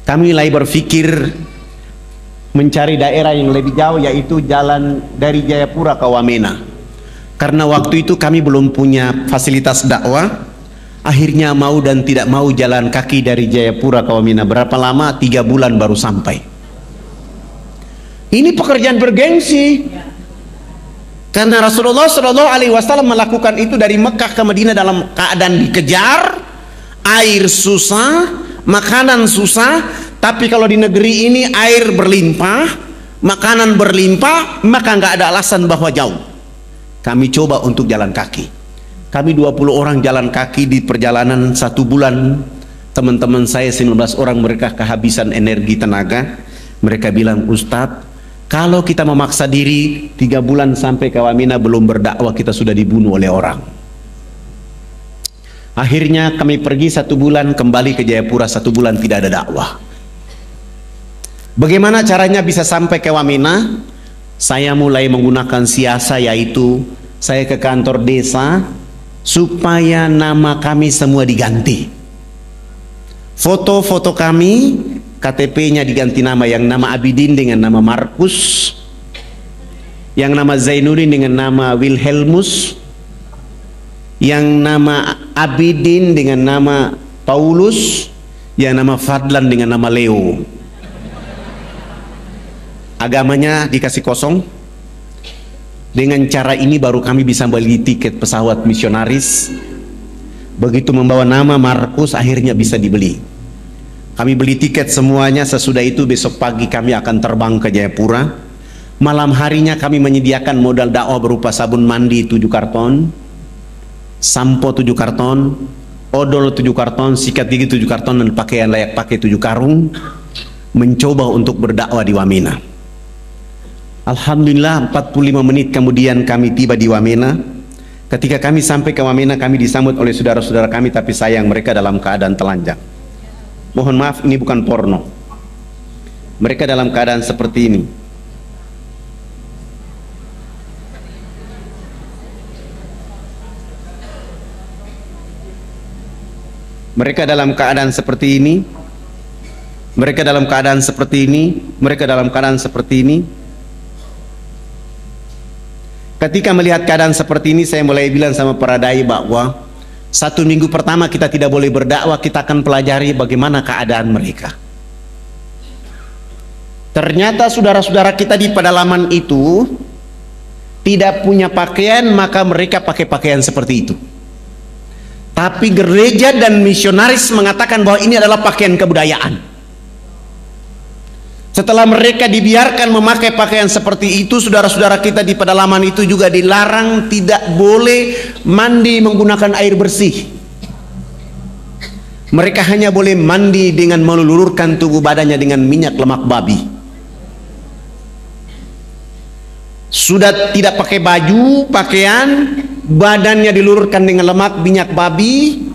kami mulai berpikir mencari daerah yang lebih jauh, yaitu jalan dari Jayapura ke Wamena. Karena waktu itu kami belum punya fasilitas dakwah, akhirnya mau dan tidak mau jalan kaki dari Jayapura ke Wamena. Berapa lama? 3 bulan baru sampai. Ini pekerjaan bergengsi, karena Rasulullah SAW melakukan itu dari Mekah ke Madinah dalam keadaan dikejar, air susah, makanan susah. Tapi kalau di negeri ini air berlimpah, makanan berlimpah, maka nggak ada alasan bahwa jauh. Kami coba untuk jalan kaki. Kami 20 orang jalan kaki di perjalanan 1 bulan. Teman-teman saya 19 orang, mereka kehabisan energi tenaga. Mereka bilang, Ustadz, kalau kita memaksa diri 3 bulan sampai ke Wamena belum berdakwah, kita sudah dibunuh oleh orang. Akhirnya kami pergi 1 bulan, kembali ke Jayapura 1 bulan, tidak ada dakwah. Bagaimana caranya bisa sampai ke Wamena? Saya mulai menggunakan siasa, yaitu saya ke kantor desa supaya nama kami semua diganti. Foto-foto kami, KTP-nya diganti nama, yang nama Abidin dengan nama Markus, yang nama Zainuddin dengan nama Wilhelmus, yang nama Abidin dengan nama Paulus, yang nama Fadlan dengan nama Leo. Agamanya dikasih kosong. Dengan cara ini baru kami bisa beli tiket pesawat misionaris. Begitu membawa nama Markus, akhirnya bisa dibeli. Kami beli tiket semuanya. Sesudah itu besok pagi kami akan terbang ke Jayapura. Malam harinya kami menyediakan modal dakwah berupa sabun mandi 7 karton, sampo 7 karton, odol 7 karton, sikat gigi 7 karton, dan pakaian layak pakai 7 karung. Mencoba untuk berdakwah di Wamena. Alhamdulillah 45 menit kemudian kami tiba di Wamena. Ketika kami sampai ke Wamena, kami disambut oleh saudara-saudara kami, tapi sayang mereka dalam keadaan telanjang. Mohon maaf, ini bukan porno. Mereka dalam keadaan seperti ini. Mereka dalam keadaan seperti ini. Mereka dalam keadaan seperti ini. Mereka dalam keadaan seperti ini. Ketika melihat keadaan seperti ini, saya mulai bilang sama para dai bahwa 1 minggu pertama kita tidak boleh berdakwah, kita akan pelajari bagaimana keadaan mereka. Ternyata saudara-saudara kita di pedalaman itu tidak punya pakaian, maka mereka pakai pakaian seperti itu. Tapi gereja dan misionaris mengatakan bahwa ini adalah pakaian kebudayaan. Setelah mereka dibiarkan memakai pakaian seperti itu, saudara-saudara kita di pedalaman itu juga dilarang tidak boleh mandi menggunakan air bersih. Mereka hanya boleh mandi dengan melulurkan tubuh badannya dengan minyak lemak babi. Sudah tidak pakai baju, pakaian, badannya dilulurkan dengan lemak minyak babi,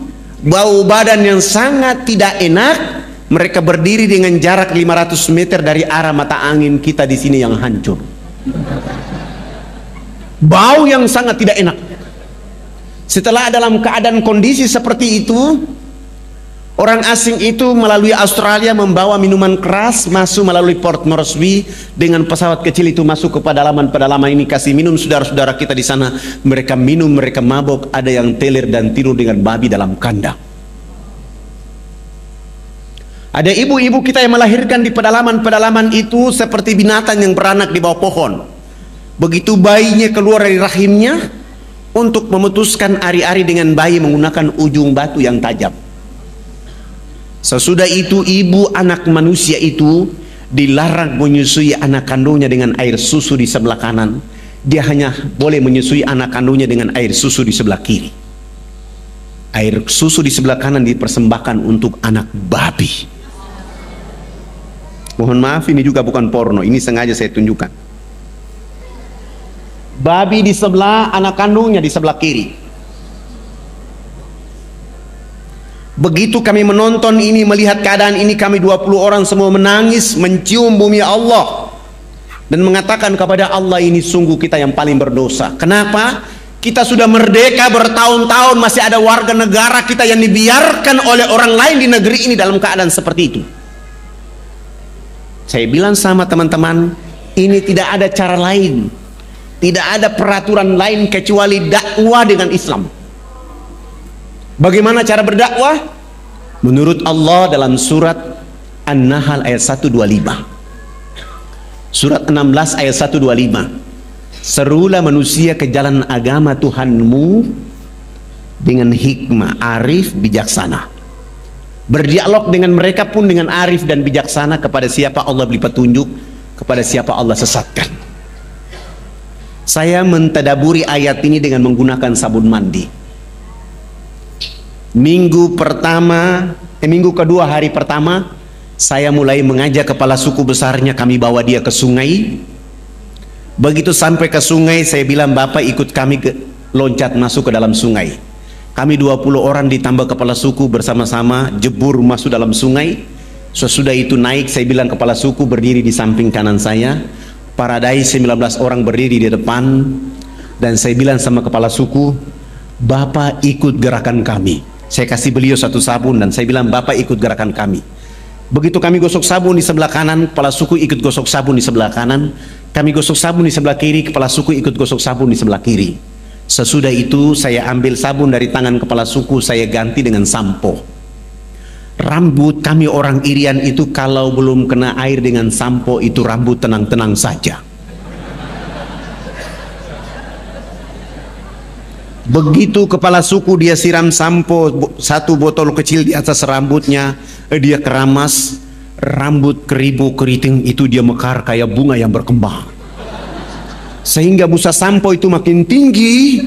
bau badan yang sangat tidak enak. Mereka berdiri dengan jarak 500 meter dari arah mata angin kita di sini yang hancur. Bau yang sangat tidak enak. Setelah dalam keadaan kondisi seperti itu, orang asing itu melalui Australia membawa minuman keras masuk melalui Port Moresby dengan pesawat kecil itu masuk ke pedalaman ini, kasih minum saudara-saudara kita di sana. Mereka minum, mereka mabok, ada yang teler dan tidur dengan babi dalam kandang. Ada ibu-ibu kita yang melahirkan di pedalaman-pedalaman itu seperti binatang yang beranak di bawah pohon. Begitu bayinya keluar dari rahimnya, untuk memutuskan ari-ari dengan bayi menggunakan ujung batu yang tajam. Sesudah itu ibu anak manusia itu dilarang menyusui anak kandungnya dengan air susu di sebelah kanan. Dia hanya boleh menyusui anak kandungnya dengan air susu di sebelah kiri. Air susu di sebelah kanan dipersembahkan untuk anak babi. Mohon maaf, ini juga bukan porno, ini sengaja saya tunjukkan. Babi di sebelah, anak kandungnya di sebelah kiri. Begitu kami menonton ini, melihat keadaan ini, kami 20 orang semua menangis, mencium bumi Allah dan mengatakan kepada Allah, ini sungguh kita yang paling berdosa. Kenapa? Kita sudah merdeka bertahun-tahun, masih ada warga negara kita yang dibiarkan oleh orang lain di negeri ini dalam keadaan seperti itu. Saya bilang sama teman-teman, ini tidak ada cara lain, tidak ada peraturan lain kecuali dakwah dengan Islam. Bagaimana cara berdakwah? Menurut Allah dalam surat An-Nahl ayat 125, surat 16 ayat 125, serulah manusia ke jalan agama Tuhanmu dengan hikmah, arif, bijaksana. Berdialog dengan mereka pun dengan arif dan bijaksana. Kepada siapa Allah beri petunjuk, kepada siapa Allah sesatkan. Saya mentadaburi ayat ini dengan menggunakan sabun mandi. Minggu kedua hari pertama, saya mulai mengajak kepala suku besarnya, kami bawa dia ke sungai. Begitu sampai ke sungai, saya bilang, Bapak ikut kami loncat masuk ke dalam sungai. Kami 20 orang ditambah kepala suku bersama-sama jebur masuk dalam sungai. Sesudah itu naik, saya bilang kepala suku berdiri di samping kanan saya, para dai 19 orang berdiri di depan, dan saya bilang sama kepala suku, Bapak ikut gerakan kami. Saya kasih beliau satu sabun dan saya bilang, Bapak ikut gerakan kami. Begitu kami gosok sabun di sebelah kanan, kepala suku ikut gosok sabun di sebelah kanan. Kami gosok sabun di sebelah kiri, kepala suku ikut gosok sabun di sebelah kiri. Sesudah itu saya ambil sabun dari tangan kepala suku, saya ganti dengan sampo. Rambut kami orang Irian itu kalau belum kena air dengan sampo itu rambut tenang-tenang saja. Begitu kepala suku dia siram sampo satu botol kecil di atas rambutnya, dia keramas, rambut keribu keriting itu dia mekar kayak bunga yang berkembang. Sehingga busa sampo itu makin tinggi.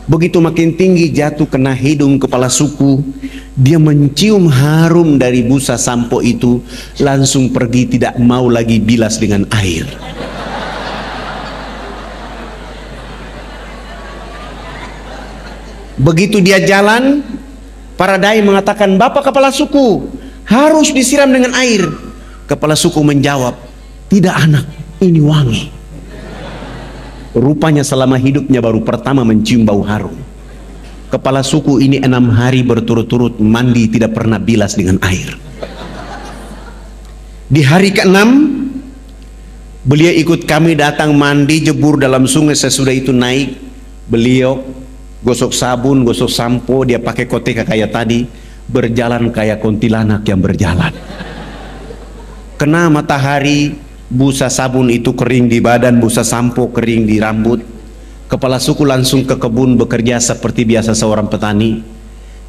Begitu makin tinggi jatuh kena hidung kepala suku, dia mencium harum dari busa sampo itu, langsung pergi, tidak mau lagi bilas dengan air. Begitu dia jalan, para dai mengatakan, Bapak kepala suku, harus disiram dengan air. Kepala suku menjawab, tidak anak, ini wangi. Rupanya selama hidupnya baru pertama mencium bau harum. Kepala suku ini 6 hari berturut-turut mandi tidak pernah bilas dengan air. Di hari ke-6 beliau ikut kami datang mandi jebur dalam sungai. Sesudah itu naik, beliau gosok sabun, gosok sampo, dia pakai koteka kayak tadi, berjalan kayak kuntilanak yang berjalan. Kena matahari, busa sabun itu kering di badan, busa sampo kering di rambut. Kepala suku langsung ke kebun bekerja seperti biasa seorang petani.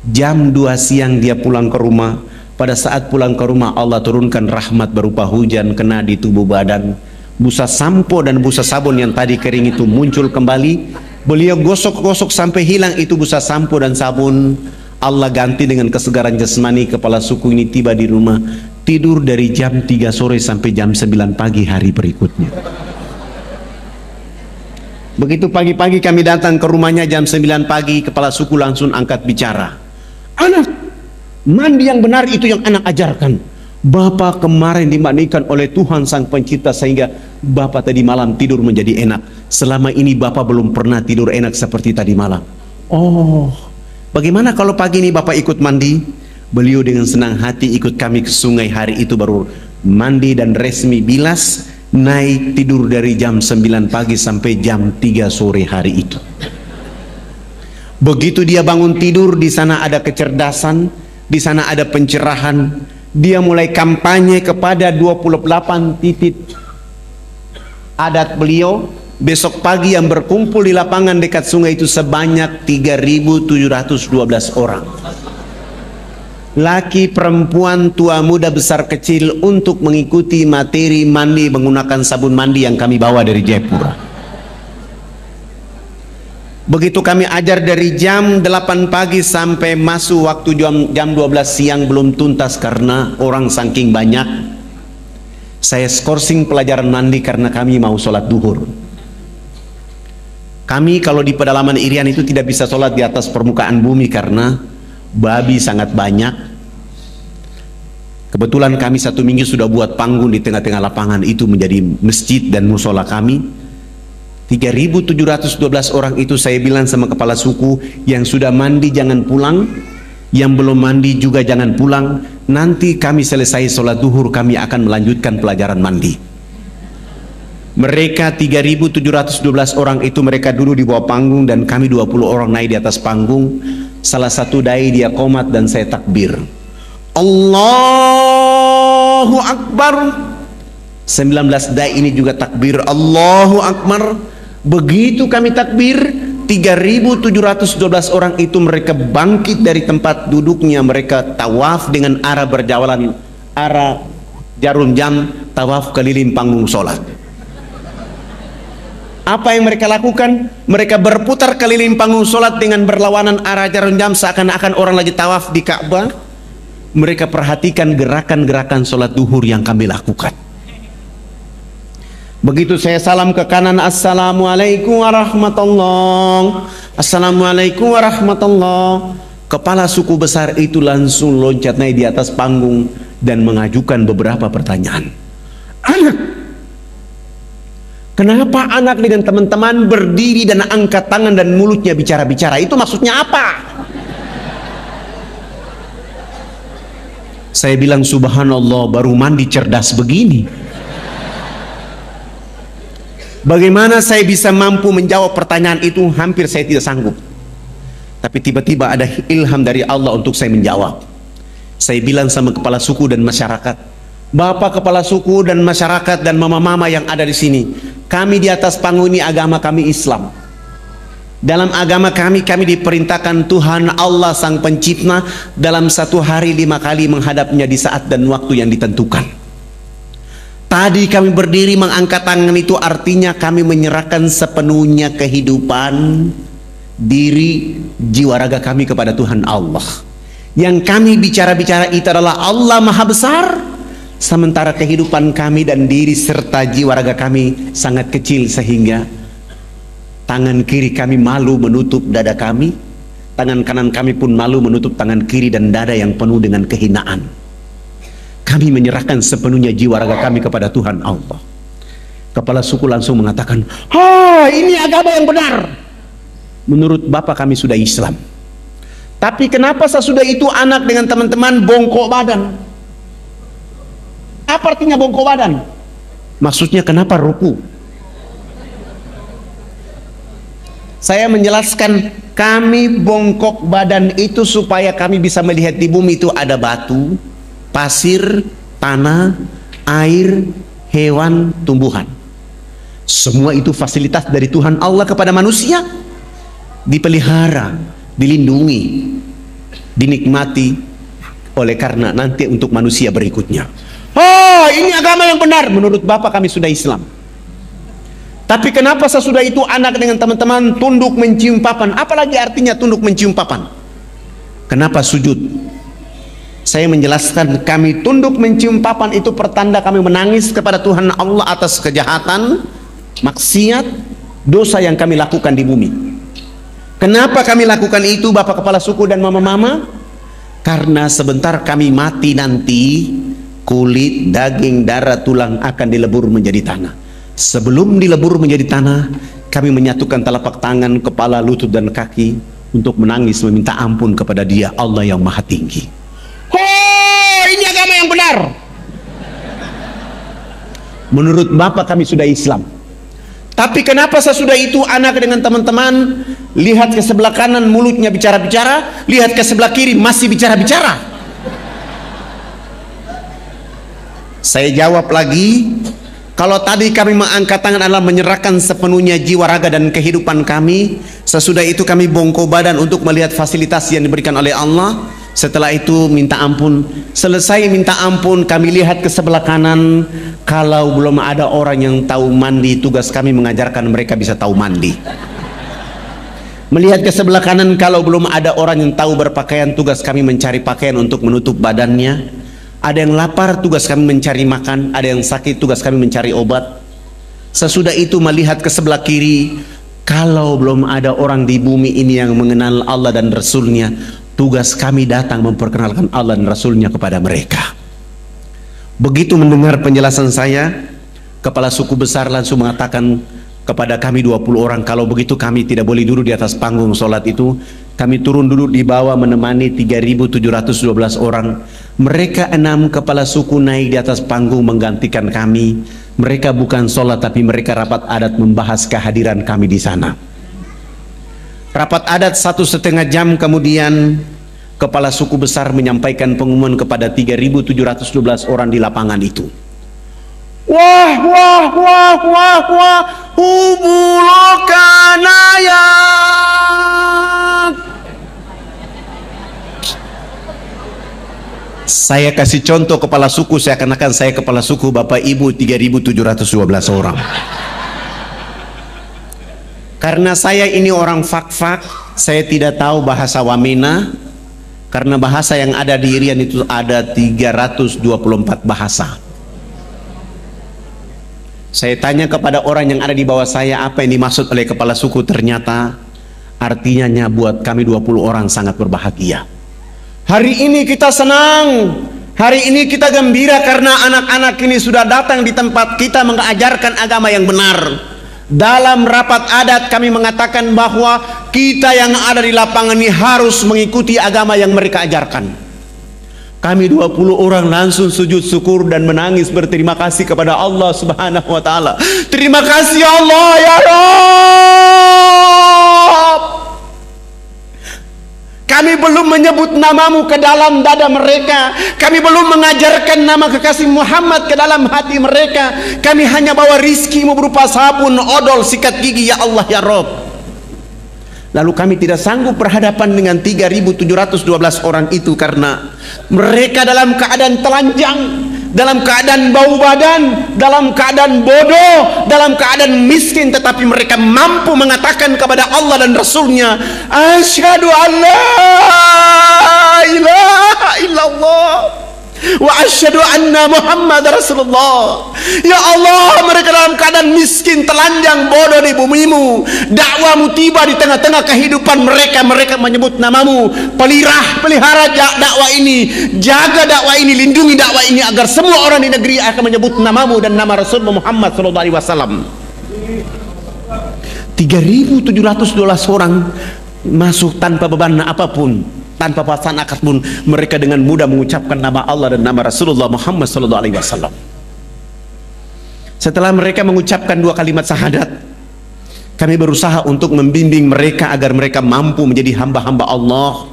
Jam 2 siang dia pulang ke rumah. Pada saat pulang ke rumah, Allah turunkan rahmat berupa hujan kena di tubuh badan. Busa sampo dan busa sabun yang tadi kering itu muncul kembali. Beliau gosok-gosok sampai hilang itu busa sampo dan sabun. Allah ganti dengan kesegaran jasmani. Kepala suku ini tiba di rumah, tidur dari jam 3 sore sampai jam 9 pagi hari berikutnya. Begitu pagi-pagi kami datang ke rumahnya jam 9 pagi, kepala suku langsung angkat bicara. Anak, mandi yang benar itu yang anak ajarkan. Bapak kemarin dimandikan oleh Tuhan Sang Pencipta sehingga Bapak tadi malam tidur menjadi enak. Selama ini Bapak belum pernah tidur enak seperti tadi malam. Oh, bagaimana kalau pagi ini Bapak ikut mandi? Beliau dengan senang hati ikut kami ke sungai. Hari itu baru mandi dan resmi bilas, naik tidur dari jam 9 pagi sampai jam 3 sore hari itu. Begitu dia bangun tidur, di sana ada kecerdasan, di sana ada pencerahan. Dia mulai kampanye kepada 28 titik adat beliau. Besok pagi yang berkumpul di lapangan dekat sungai itu sebanyak 3.712 orang. Laki, perempuan, tua, muda, besar, kecil, untuk mengikuti materi mandi menggunakan sabun mandi yang kami bawa dari Jayapura. Begitu kami ajar dari jam 8 pagi sampai masuk waktu jam 12 siang belum tuntas karena orang saking banyak. Saya skorsing pelajaran mandi karena kami mau sholat duhur. Kami kalau di pedalaman Irian itu tidak bisa sholat di atas permukaan bumi karena babi sangat banyak. Kebetulan kami 1 minggu sudah buat panggung di tengah-tengah lapangan itu menjadi masjid dan musola kami. 3.712 orang itu saya bilang sama kepala suku, yang sudah mandi jangan pulang, yang belum mandi juga jangan pulang, nanti kami selesai sholat duhur, kami akan melanjutkan pelajaran mandi. Mereka 3.712 orang itu mereka dulu di bawah panggung dan kami 20 orang naik di atas panggung. Salah satu dai dia qomat dan saya takbir. Allahu Akbar. 19 dai ini juga takbir Allahu Akbar. Begitu kami takbir, 3.712 orang itu mereka bangkit dari tempat duduknya, mereka tawaf dengan arah berjalan, arah jarum jam, tawaf keliling panggung sholat. Apa yang mereka lakukan? Mereka berputar keliling panggung sholat dengan berlawanan arah jarum jam, seakan-akan orang lagi tawaf di Ka'bah. Mereka perhatikan gerakan-gerakan sholat duhur yang kami lakukan. Begitu saya salam ke kanan, Assalamualaikum warahmatullah, Assalamualaikum warahmatullah, kepala suku besar itu langsung loncat naik di atas panggung dan mengajukan beberapa pertanyaan. Anak, kenapa anak dengan teman-teman berdiri dan angkat tangan dan mulutnya bicara-bicara? Itu maksudnya apa? Saya bilang subhanallah, baru mandi cerdas begini. Bagaimana saya bisa mampu menjawab pertanyaan itu? Hampir saya tidak sanggup. Tapi tiba-tiba ada ilham dari Allah untuk saya menjawab. Saya bilang sama kepala suku dan masyarakat, Bapak kepala suku dan masyarakat dan mama-mama yang ada di sini, kami di atas panggung ini agama kami Islam. Dalam agama kami diperintahkan Tuhan Allah Sang Pencipta dalam satu hari 5 kali menghadapnya di saat dan waktu yang ditentukan. Tadi kami berdiri mengangkat tangan, itu artinya kami menyerahkan sepenuhnya kehidupan, diri, jiwa raga kami kepada Tuhan Allah. Yang kami bicara-bicara itu adalah Allah Maha Besar, sementara kehidupan kami dan diri serta jiwa raga kami sangat kecil sehingga tangan kiri kami malu menutup dada kami, tangan kanan kami pun malu menutup tangan kiri dan dada yang penuh dengan kehinaan. Kami menyerahkan sepenuhnya jiwa raga kami kepada Tuhan Allah. Kepala suku langsung mengatakan, ini agama yang benar. Menurut Bapak kami sudah Islam. Tapi kenapa sesudah itu anak dengan teman-teman bongkok badan? Apa artinya bongkok badan? Maksudnya kenapa ruku? Saya menjelaskan, kami bongkok badan itu supaya kami bisa melihat di bumi itu ada batu, pasir, tanah, air, hewan, tumbuhan. Semua itu fasilitas dari Tuhan Allah kepada manusia, dipelihara, dilindungi, dinikmati oleh karena nanti untuk manusia berikutnya. Ini agama yang benar. Menurut Bapak kami sudah Islam. Tapi kenapa sesudah itu anak dengan teman-teman tunduk mencium papan? Apalagi artinya tunduk mencium papan? Kenapa sujud? Saya menjelaskan, kami tunduk mencium papan itu pertanda kami menangis kepada Tuhan Allah atas kejahatan, maksiat, dosa yang kami lakukan di bumi. Kenapa kami lakukan itu Bapak kepala suku dan mama-mama? Karena sebentar kami mati nanti, kulit, daging, darah, tulang akan dilebur menjadi tanah. Sebelum dilebur menjadi tanah, kami menyatukan telapak tangan, kepala, lutut dan kaki untuk menangis meminta ampun kepada Dia Allah yang Maha Tinggi. Ini agama yang benar. Menurut Bapak kami sudah Islam. Tapi kenapa sesudah itu anak dengan teman-teman lihat ke sebelah kanan mulutnya bicara-bicara, lihat ke sebelah kiri masih bicara-bicara? Saya jawab lagi, kalau tadi kami mengangkat tangan adalah menyerahkan sepenuhnya jiwa raga dan kehidupan kami, sesudah itu kami bongkok badan untuk melihat fasilitas yang diberikan oleh Allah. Setelah itu minta ampun. Selesai minta ampun, kami lihat ke sebelah kanan. Kalau belum ada orang yang tahu mandi, tugas kami mengajarkan mereka bisa tahu mandi. Melihat ke sebelah kanan, kalau belum ada orang yang tahu berpakaian, tugas kami mencari pakaian untuk menutup badannya. Ada yang lapar, tugas kami mencari makan. Ada yang sakit, tugas kami mencari obat. Sesudah itu melihat ke sebelah kiri, kalau belum ada orang di bumi ini yang mengenal Allah dan Rasulnya, tugas kami datang memperkenalkan Allah dan Rasulnya kepada mereka. Begitu mendengar penjelasan saya, kepala suku besar langsung mengatakan, kepada kami 20 orang, kalau begitu kami tidak boleh duduk di atas panggung sholat itu. Kami turun duduk di bawah menemani 3.712 orang. Mereka 6 kepala suku naik di atas panggung menggantikan kami. Mereka bukan sholat, tapi mereka rapat adat membahas kehadiran kami di sana. Rapat adat 1,5 jam kemudian, kepala suku besar menyampaikan pengumuman kepada 3.712 orang di lapangan itu. Wah, wah, wah, wah, wah, hubulukanayat. Saya kasih contoh kepala suku, seakan-akan saya kepala suku, Bapak Ibu 3.712 orang. Karena saya ini orang fak-fak, saya tidak tahu bahasa Wamena, karena bahasa yang ada di Irian itu ada 324 bahasa. Saya tanya kepada orang yang ada di bawah saya apa yang dimaksud oleh kepala suku, ternyata artinya buat kami 20 orang sangat berbahagia. Hari ini kita senang, hari ini kita gembira karena anak-anak ini sudah datang di tempat kita mengajarkan agama yang benar. Dalam rapat adat kami mengatakan bahwa kita yang ada di lapangan ini harus mengikuti agama yang mereka ajarkan. Kami 20 orang langsung sujud syukur dan menangis berterima kasih kepada Allah Subhanahu wa taala. Terima kasih Allah ya Rabb. Kami belum menyebut namamu ke dalam dada mereka. Kami belum mengajarkan nama kekasih Muhammad ke dalam hati mereka. Kami hanya bawa rizkimu berupa sabun, odol, sikat gigi ya Allah ya Rabb. Lalu kami tidak sanggup berhadapan dengan 3.712 orang itu karena mereka dalam keadaan telanjang, dalam keadaan bau badan, dalam keadaan bodoh, dalam keadaan miskin, tetapi mereka mampu mengatakan kepada Allah dan Rasulnya, asyhadu an la ilaha illallah wa asyhadu anna Muhammad Rasulullah. Ya Allah, mereka dalam keadaan miskin, telanjang, bodoh di bumimu. Dakwamu tiba di tengah-tengah kehidupan mereka. Mereka menyebut namamu. Pelihara dakwah ini, jaga dakwah ini, lindungi dakwah ini agar semua orang di negeri akan menyebut namamu dan nama Rasul Muhammad SAW. 3.712 orang masuk tanpa beban apapun, tanpa paksaan akad pun, mereka dengan mudah mengucapkan nama Allah dan nama Rasulullah Muhammad SAW. Setelah mereka mengucapkan 2 kalimat syahadat, kami berusaha untuk membimbing mereka agar mereka mampu menjadi hamba-hamba Allah.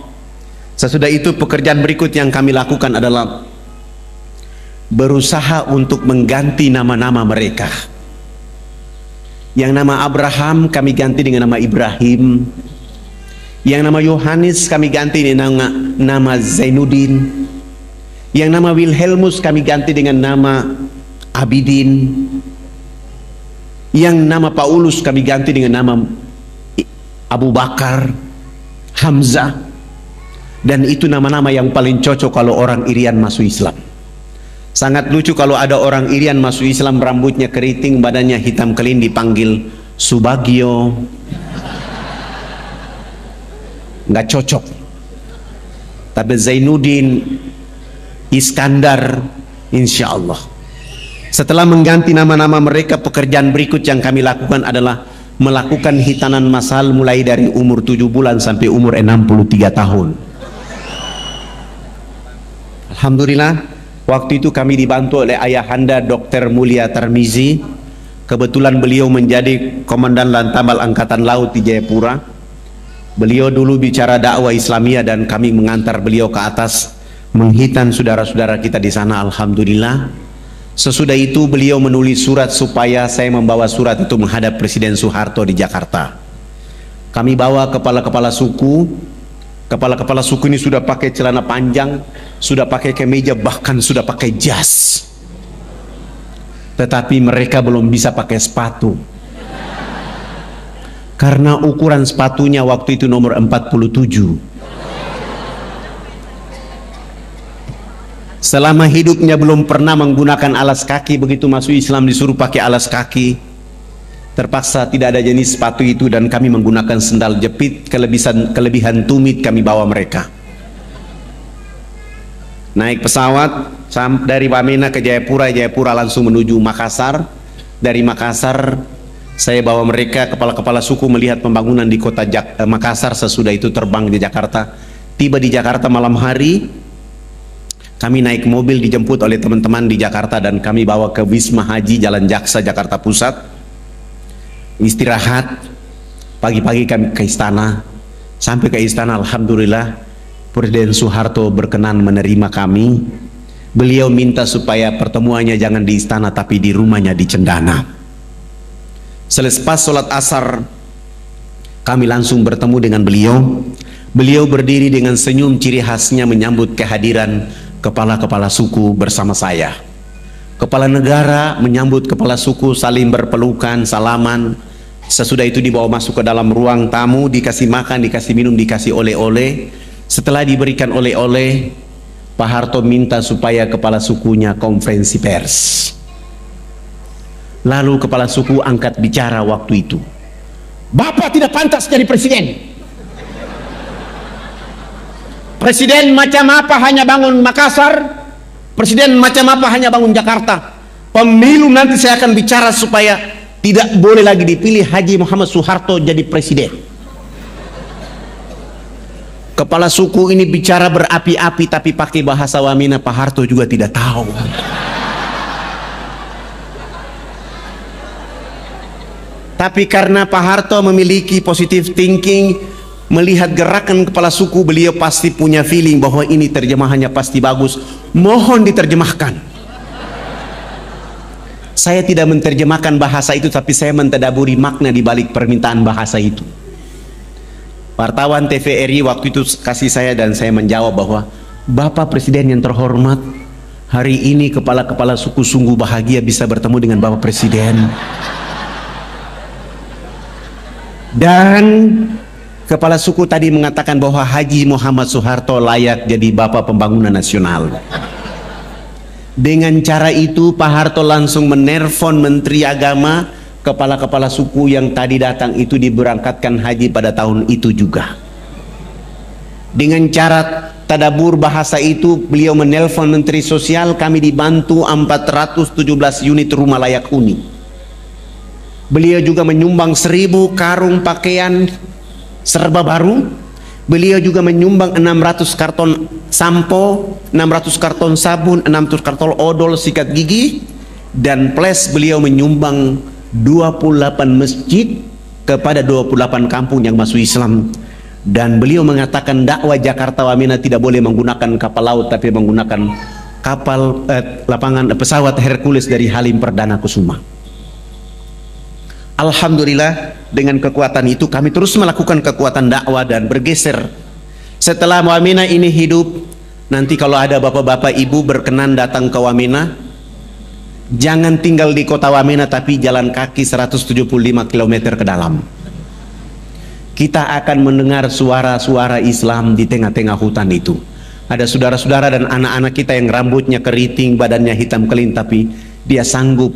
Sesudah itu pekerjaan berikut yang kami lakukan adalah berusaha untuk mengganti nama-nama mereka. Yang nama Abraham kami ganti dengan nama Ibrahim. Yang nama Yohanes kami ganti dengan nama Zainuddin. Yang nama Wilhelmus kami ganti dengan nama Abidin. Yang nama Paulus kami ganti dengan nama Abu Bakar, Hamzah. Dan itu nama-nama yang paling cocok kalau orang Irian masuk Islam. Sangat lucu kalau ada orang Irian masuk Islam, rambutnya keriting, badannya hitam kelin, dipanggil Subagio. Nggak cocok. Tapi Zainuddin, Iskandar, insya Allah. Setelah mengganti nama-nama mereka, pekerjaan berikut yang kami lakukan adalah melakukan hitanan masal mulai dari umur 7 bulan sampai umur 63 tahun. Alhamdulillah, waktu itu kami dibantu oleh ayahanda Dr. Mulia Tarmizi. Kebetulan beliau menjadi Komandan Lantamal Angkatan Laut di Jayapura. Beliau dulu bicara dakwah Islamiyah dan kami mengantar beliau ke atas menghitan saudara-saudara kita di sana. Alhamdulillah. Sesudah itu beliau menulis surat supaya saya membawa surat itu menghadap Presiden Soeharto di Jakarta. Kami bawa kepala-kepala suku. Kepala-kepala suku ini sudah pakai celana panjang, sudah pakai kemeja, bahkan sudah pakai jas. Tetapi mereka belum bisa pakai sepatu. Karena ukuran sepatunya waktu itu nomor 47. Selama hidupnya belum pernah menggunakan alas kaki, begitu masuk Islam disuruh pakai alas kaki. Terpaksa tidak ada jenis sepatu itu dan kami menggunakan sendal jepit. Kelebihan tumit kami bawa mereka. Naik pesawat dari Wamena ke Jayapura, Jayapura langsung menuju Makassar. Dari Makassar Saya bawa mereka, kepala-kepala suku, melihat pembangunan di kota Makassar. Sesudah itu terbang di Jakarta. Tiba di Jakarta malam hari, kami naik mobil dijemput oleh teman-teman di Jakarta dan kami bawa ke Wisma Haji Jalan Jaksa, Jakarta Pusat. Istirahat, pagi-pagi kami ke istana. Sampai ke istana, alhamdulillah Presiden Soeharto berkenan menerima kami. Beliau minta supaya pertemuannya jangan di istana tapi di rumahnya di Cendana. Selepas sholat asar, kami langsung bertemu dengan beliau. Beliau berdiri dengan senyum ciri khasnya menyambut kehadiran kepala-kepala suku bersama saya. Kepala negara menyambut kepala suku, saling berpelukan, salaman. Sesudah itu dibawa masuk ke dalam ruang tamu, dikasih makan, dikasih minum, dikasih oleh-oleh. Setelah diberikan oleh-oleh, Pak Harto minta supaya kepala sukunya konferensi pers. Lalu kepala suku angkat bicara waktu itu. Bapak tidak pantas jadi presiden. Presiden macam apa hanya bangun Makassar, presiden macam apa hanya bangun Jakarta. Pemilu nanti saya akan bicara supaya tidak boleh lagi dipilih Haji Muhammad Soeharto jadi presiden. Kepala suku ini bicara berapi-api tapi pakai bahasa Wamena. Pak Harto juga tidak tahu. Tapi karena Pak Harto memiliki positive thinking, melihat gerakan kepala suku, beliau pasti punya feeling bahwa ini terjemahannya pasti bagus. Mohon diterjemahkan. Saya tidak menerjemahkan bahasa itu, tapi saya mentadaburi makna di balik permintaan bahasa itu. Wartawan TVRI waktu itu kasih saya dan saya menjawab bahwa Bapak Presiden yang terhormat, hari ini kepala-kepala suku sungguh bahagia bisa bertemu dengan Bapak Presiden. Dan kepala suku tadi mengatakan bahwa Haji Muhammad Soeharto layak jadi Bapak Pembangunan Nasional. Dengan cara itu Pak Harto langsung menerfon Menteri Agama, kepala-kepala suku yang tadi datang itu diberangkatkan haji pada tahun itu juga. Dengan cara tadabur bahasa itu, beliau menelpon Menteri Sosial, kami dibantu 417 unit rumah layak huni. Beliau juga menyumbang 1000 karung pakaian serba baru. Beliau juga menyumbang 600 karton sampo, 600 karton sabun, 600 karton odol sikat gigi, dan plus beliau menyumbang 28 masjid kepada 28 kampung yang masuk Islam. Dan beliau mengatakan dakwah Jakarta Wamena tidak boleh menggunakan kapal laut tapi menggunakan kapal pesawat Hercules dari Halim Perdana Kusuma. Alhamdulillah, dengan kekuatan itu kami terus melakukan kekuatan dakwah dan bergeser. Setelah Wamena ini hidup, nanti kalau ada bapak-bapak ibu berkenan datang ke Wamena, jangan tinggal di kota Wamena tapi jalan kaki 175 km ke dalam. Kita akan mendengar suara-suara Islam di tengah-tengah hutan itu. Ada saudara-saudara dan anak-anak kita yang rambutnya keriting, badannya hitam kelin, tapi dia sanggup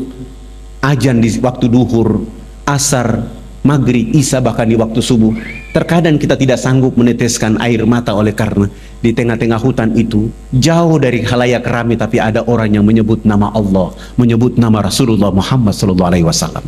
azan di waktu duhur, asar, maghrib, isya, bahkan di waktu subuh. Terkadang kita tidak sanggup meneteskan air mata oleh karena di tengah-tengah hutan itu jauh dari khalayak ramai, tapi ada orang yang menyebut nama Allah, menyebut nama Rasulullah Muhammad SAW.